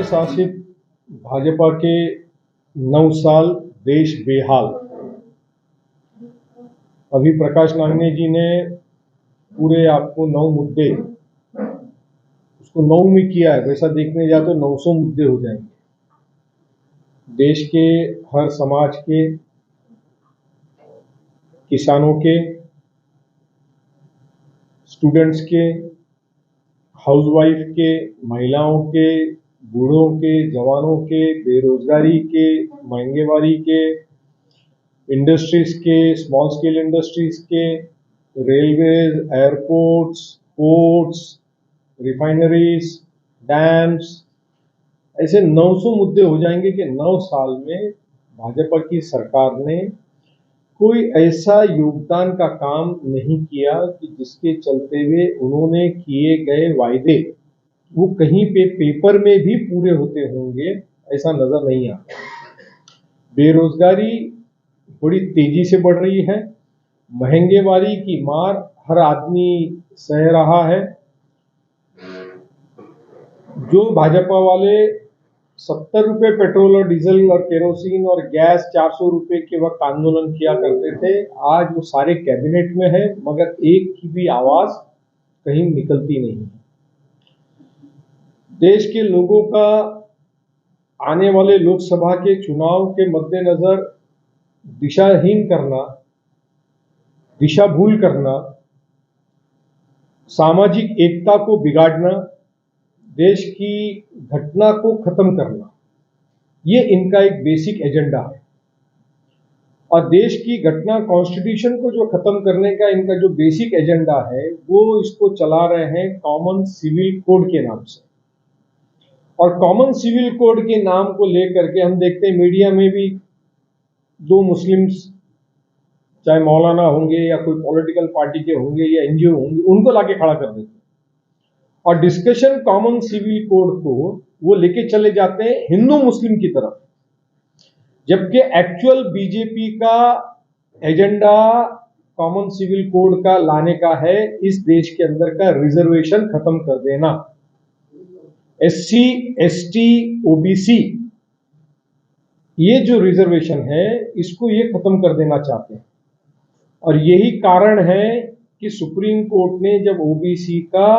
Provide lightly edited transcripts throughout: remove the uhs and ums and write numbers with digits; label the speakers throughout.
Speaker 1: शासित भाजपा के 9 साल देश बेहाल। अभी प्रकाश नागने जी ने पूरे आपको 9 मुद्दे उसको 9 में किया है, वैसा देखने जाए तो 900 मुद्दे हो जाएंगे। देश के हर समाज के, किसानों के, स्टूडेंट्स के, हाउसवाइफ के, महिलाओं के, बूढ़ों के, जवानों के, बेरोजगारी के, महंगेवारी के, इंडस्ट्रीज के, स्मॉल स्केल इंडस्ट्रीज के, railways, airports, ports, refineries, dams, ऐसे 900 मुद्दे हो जाएंगे कि 9 साल में भाजपा की सरकार ने कोई ऐसा योगदान का काम नहीं किया कि जिसके चलते हुए उन्होंने किए गए वायदे वो कहीं पे पेपर में भी पूरे होते होंगे, ऐसा नजर नहीं आता। बेरोजगारी बड़ी तेजी से बढ़ रही है, महंगेवारी की मार हर आदमी सह रहा है। जो भाजपा वाले 70 रुपए पेट्रोल और डीजल और केरोसिन और गैस 400 रुपए के वक्त आंदोलन किया करते थे, आज वो सारे कैबिनेट में है, मगर एक की भी आवाज कहीं निकलती नहीं है। देश के लोगों का आने वाले लोकसभा के चुनाव के मद्देनजर दिशाहीन करना, दिशा भूल करना, सामाजिक एकता को बिगाड़ना, देश की घटना को खत्म करना, ये इनका एक बेसिक एजेंडा है। और देश की घटना कॉन्स्टिट्यूशन को जो खत्म करने का इनका जो बेसिक एजेंडा है, वो इसको चला रहे हैं कॉमन सिविल कोड के नाम से। और कॉमन सिविल कोड के नाम को लेकर के हम देखते हैं मीडिया में भी 2 मुस्लिम्स, चाहे मौलाना होंगे या कोई पॉलिटिकल पार्टी के होंगे या एनजीओ होंगे, उनको लाके खड़ा कर देते हैं और डिस्कशन कॉमन सिविल कोड को वो लेके चले जाते हैं हिंदू मुस्लिम की तरफ, जबकि एक्चुअल बीजेपी का एजेंडा कॉमन सिविल कोड का लाने का है इस देश के अंदर का रिजर्वेशन खत्म कर देना। एससी, एसटी, ओबीसी, ये जो रिजर्वेशन है इसको ये खत्म कर देना चाहते हैं। और यही कारण है कि सुप्रीम कोर्ट ने जब ओबीसी का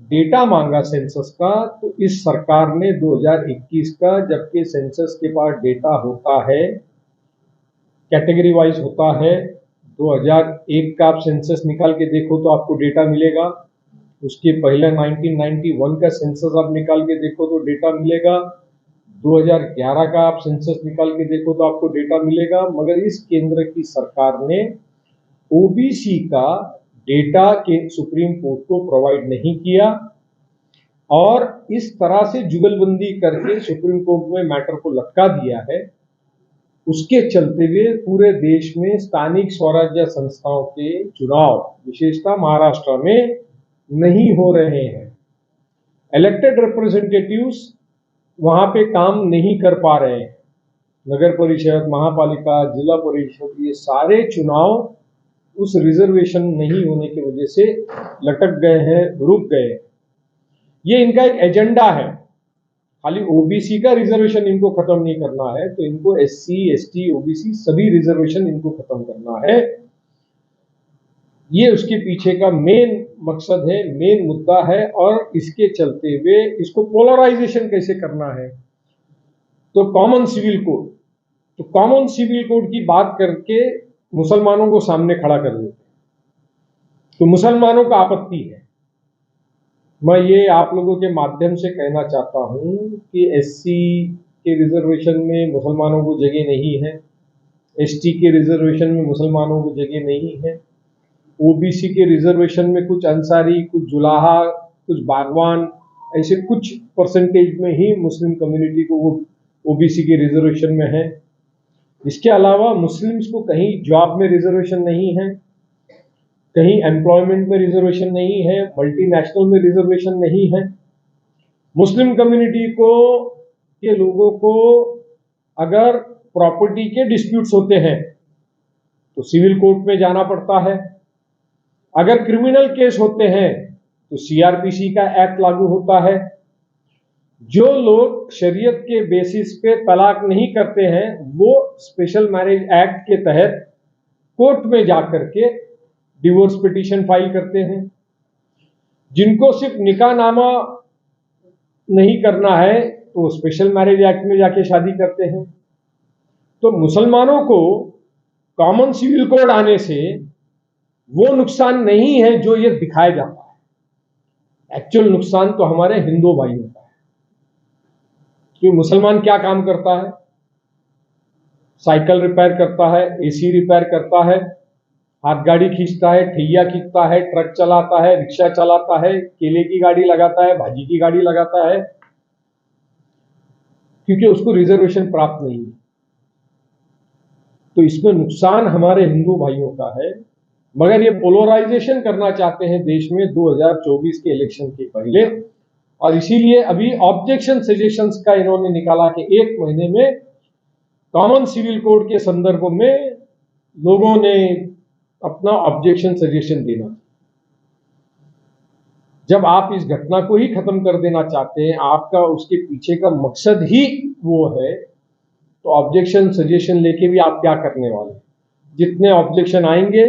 Speaker 1: डेटा मांगा सेंसस का, तो इस सरकार ने 2021 का, जबकि सेंसस के पास डेटा होता है, कैटेगरी वाइज होता है, 2001 का आप सेंसस निकाल के देखो तो आपको डेटा मिलेगा, उसके पहले 1991 का सेंसस आप निकाल के देखो तो डेटा मिलेगा, 2011 का आप सेंसस निकाल के देखो तो आपको डेटा मिलेगा। मगर इस केंद्र की सरकार ने ओबीसी का डेटा के सुप्रीम कोर्ट को प्रोवाइड नहीं किया और इस तरह से जुगलबंदी करके सुप्रीम कोर्ट में मैटर को लटका दिया है। उसके चलते हुए पूरे देश में स्थानिक स्वराज्य संस्थाओं के चुनाव, विशेषतः महाराष्ट्र में, नहीं हो रहे हैं। इलेक्टेड रिप्रेजेंटेटिव्स वहां पे काम नहीं कर पा रहे हैं। नगर परिषद, महापालिका, जिला परिषद, ये सारे चुनाव उस रिजर्वेशन नहीं होने की वजह से लटक गए हैं, रुक गए। ये इनका एक एजेंडा है। खाली ओबीसी का रिजर्वेशन इनको खत्म नहीं करना है, तो इनको एससी, एसटी, ओबीसी सभी रिजर्वेशन इनको खत्म करना है। ये उसके पीछे का मेन मकसद है, मेन मुद्दा है। और इसके चलते हुए इसको पोलराइजेशन कैसे करना है, तो कॉमन सिविल कोड, तो कॉमन सिविल कोड की बात करके मुसलमानों को सामने खड़ा कर देते, तो मुसलमानों का आपत्ति है। मैं ये आप लोगों के माध्यम से कहना चाहता हूं कि एससी के रिजर्वेशन में मुसलमानों को जगह नहीं है, एसटी के रिजर्वेशन में मुसलमानों को जगह नहीं है, ओबीसी के रिजर्वेशन में कुछ अंसारी, कुछ जुलाहा, कुछ बागवान, ऐसे कुछ परसेंटेज में ही मुस्लिम कम्युनिटी को वो ओबीसी के रिजर्वेशन में है। इसके अलावा मुस्लिम्स को कहीं जॉब में रिजर्वेशन नहीं है, कहीं एम्प्लॉयमेंट में रिजर्वेशन नहीं है, मल्टीनेशनल में रिजर्वेशन नहीं है। मुस्लिम कम्युनिटी को के लोगों को अगर प्रॉपर्टी के डिस्प्यूट्स होते हैं तो सिविल कोर्ट में जाना पड़ता है, अगर क्रिमिनल केस होते हैं तो सीआरपीसी का एक्ट लागू होता है, जो लोग शरीयत के बेसिस पे तलाक नहीं करते हैं वो स्पेशल मैरिज एक्ट के तहत कोर्ट में जाकर के डिवोर्स पिटीशन फाइल करते हैं। जिनको सिर्फ निकाहनामा नहीं करना है तो स्पेशल मैरिज एक्ट में जाके शादी करते हैं। तो मुसलमानों को कॉमन सिविल कोड आने से वो नुकसान नहीं है जो ये दिखाया जाता है। एक्चुअल नुकसान तो हमारे हिंदू भाइयों का है। कि मुसलमान क्या काम करता है? साइकिल रिपेयर करता है, एसी रिपेयर करता है, हाथ गाड़ी खींचता है, ठैया खींचता है, ट्रक चलाता है, रिक्शा चलाता है, केले की गाड़ी लगाता है, भाजी की गाड़ी लगाता है, क्योंकि उसको रिजर्वेशन प्राप्त नहीं है। तो इसमें नुकसान हमारे हिंदू भाइयों का है। मगर ये पोलराइजेशन करना चाहते हैं देश में 2024 के इलेक्शन के पहले, और इसीलिए अभी ऑब्जेक्शन सजेशंस का इन्होंने निकाला कि 1 महीने में कॉमन सिविल कोड के संदर्भ में लोगों ने अपना ऑब्जेक्शन सजेशन देना। जब आप इस घटना को ही खत्म कर देना चाहते हैं, आपका उसके पीछे का मकसद ही वो है, तो ऑब्जेक्शन सजेशन लेके भी आप क्या करने वाले? जितने ऑब्जेक्शन आएंगे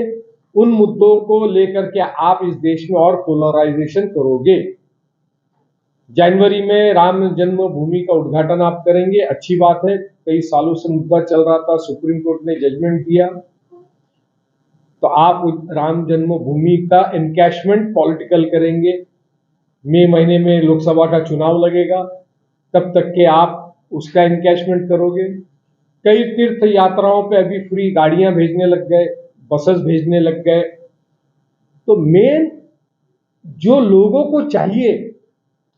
Speaker 1: उन मुद्दों को लेकर के आप इस देश में और पोलराइजेशन करोगे। जनवरी में राम जन्मभूमि का उद्घाटन आप करेंगे, अच्छी बात है। कई सालों से मुद्दा चल रहा था, सुप्रीम कोर्ट ने जजमेंट दिया, तो आप राम जन्मभूमि का एनकैशमेंट पॉलिटिकल करेंगे। मई महीने में लोकसभा का चुनाव लगेगा, तब तक के आप उसका एनकैशमेंट करोगे। कई तीर्थ यात्राओं पे अभी फ्री गाड़ियां भेजने लग गए, बसेस भेजने लग गए। तो मेन जो लोगों को चाहिए,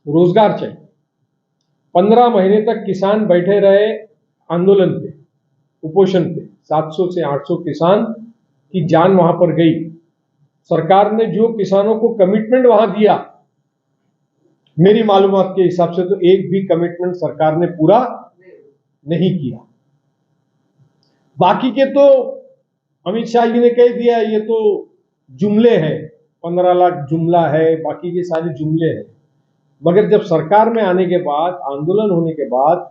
Speaker 1: रोजगार चाहिए। 15 महीने तक किसान बैठे रहे आंदोलन पे, कुपोषण पे। 700 से 800 किसान की जान वहां पर गई। सरकार ने जो किसानों को कमिटमेंट वहां दिया, मेरी मालूमात के हिसाब से तो एक भी कमिटमेंट सरकार ने पूरा नहीं किया। बाकी के तो अमित शाह जी ने कह दिया ये तो जुमले हैं, 15 लाख जुमला है, बाकी के सारे जुमले हैं। मगर जब सरकार में आने के बाद, आंदोलन होने के बाद,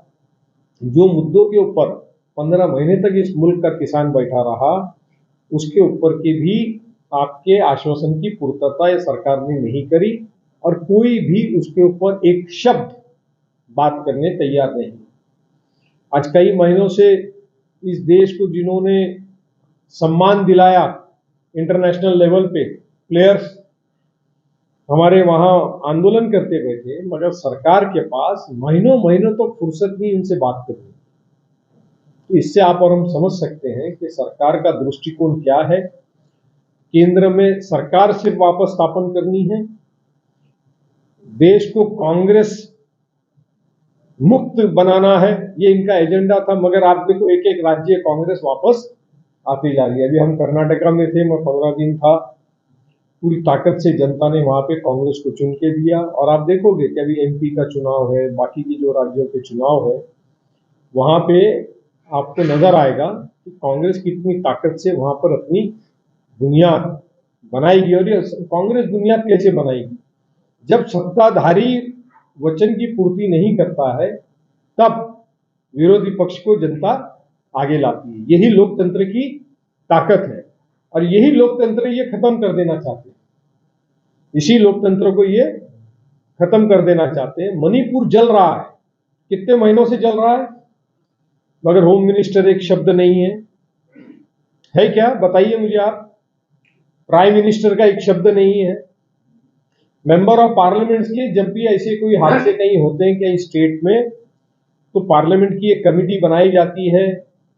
Speaker 1: जो मुद्दों के ऊपर 15 महीने तक इस मुल्क का किसान बैठा रहा, उसके ऊपर के भी आपके आश्वासन की पूर्तता ये सरकार ने नहीं करी, और कोई भी उसके ऊपर एक शब्द बात करने तैयार नहीं। आज कई महीनों से इस देश को जिन्होंने सम्मान दिलाया इंटरनेशनल लेवल पे, प्लेयर्स हमारे वहां आंदोलन करते बैठे, मगर सरकार के पास महीनों महीनों तो फुर्सत नहीं उनसे बात करने। तो इससे आप और हम समझ सकते हैं कि सरकार का दृष्टिकोण क्या है। केंद्र में सरकार सिर्फ वापस स्थापन करनी है, देश को कांग्रेस मुक्त बनाना है, ये इनका एजेंडा था। मगर आप देखो एक एक राज्य कांग्रेस वापस आती जा रही है। अभी हम कर्नाटका में थे, मैं 15 दिन था, पूरी ताकत से जनता ने वहां पे कांग्रेस को चुन के दिया। और आप देखोगे कि अभी एमपी का चुनाव है, बाकी की जो राज्यों के चुनाव है, वहां पे आपको नजर आएगा कि कांग्रेस कितनी ताकत से वहां पर अपनी बुनियाद बनाएगी। और ये कांग्रेस बुनियाद कैसे बनाएगी? जब सत्ताधारी वचन की पूर्ति नहीं करता है, तब विरोधी पक्ष को जनता आगे लाती है। यही लोकतंत्र की ताकत है, और यही लोकतंत्र ये खत्म कर देना चाहते हैं। इसी लोकतंत्र को ये खत्म कर देना चाहते हैं। मणिपुर जल रहा है, कितने महीनों से जल रहा है, मगर होम मिनिस्टर एक शब्द नहीं है क्या? बताइए मुझे आप। प्राइम मिनिस्टर का एक शब्द नहीं है। मेंबर ऑफ पार्लियामेंट के जब भी ऐसे कोई हादसे कहीं होते हैं कहीं स्टेट में, तो पार्लियामेंट की एक कमेटी बनाई जाती है,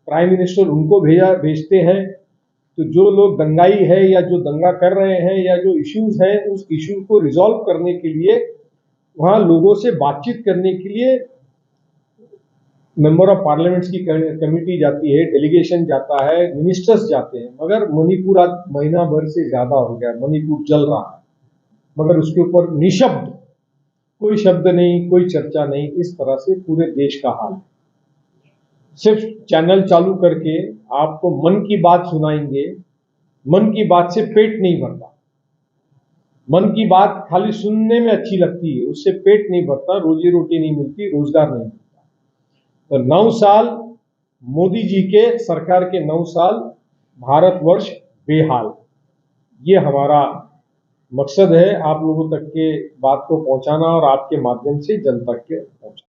Speaker 1: प्राइम मिनिस्टर उनको भेजते हैं। तो जो लोग दंगाई है या जो दंगा कर रहे हैं या जो इश्यूज हैं, उस इश्यू को रिजॉल्व करने के लिए, वहां लोगों से बातचीत करने के लिए मेंबर ऑफ पार्लियामेंट की कमेटी जाती है, डेलीगेशन जाता है, मिनिस्टर्स जाते हैं। मगर मणिपुर आज महीना भर से ज्यादा हो गया, मणिपुर जल रहा है, मगर उसके ऊपर निशब्द, कोई शब्द नहीं, कोई चर्चा नहीं। इस तरह से पूरे देश का हाल है। सिर्फ चैनल चालू करके आपको मन की बात सुनाएंगे, मन की बात से पेट नहीं भरता। मन की बात खाली सुनने में अच्छी लगती है, उससे पेट नहीं भरता, रोजी रोटी नहीं मिलती, रोजगार नहीं मिलता। तो 9 साल मोदी जी के सरकार के 9 साल भारतवर्ष बेहाल, ये हमारा मकसद है आप लोगों तक के बात को पहुंचाना और आपके माध्यम से जनता के पहुंचाना।